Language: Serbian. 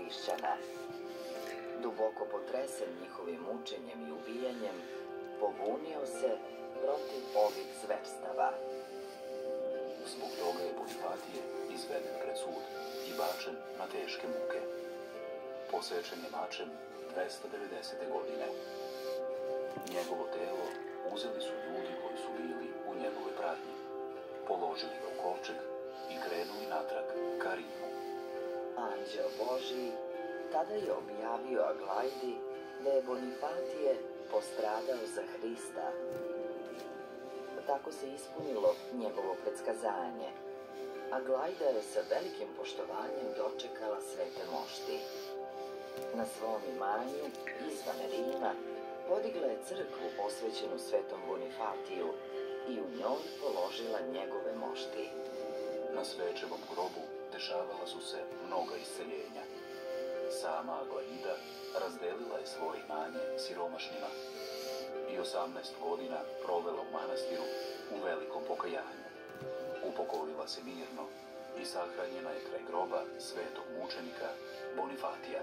hrišćana. Duboko potresen njihovim mučenjem i ubijanjem, pobunio se protiv ovih zverstava. Zbog toga je Bonifatije izveden pred sud i bačen na teške muke. Posečen je mačem 290. godine. Njegovo telo uzeli su ljudi koji su bili u njegovoj pratnji, položili ga u kovčeg i krenuli natrag ka Rimu. Anđeo Božji tada je objavio Aglajdi da je Bonifatije postradao za Hrista. Tako se ispunilo njegovo predskazanje. Aglajda je sa velikim poštovanjem dočekala svete mošti. Na svom imanju, izvan Rima, podigla je crkvu posvećenu svetom Bonifatiju i u njoj položila njegove mošti. Na svečevom grobu dešavala su se mnoga isceljenja. Sama Aglajda razdelila je svoje imanje siromašnima i 18 godina provela u manastiru u velikom pokajanju. Upokojila se mirno i sahranjena je kraj groba svetog mučenika Bonifatija.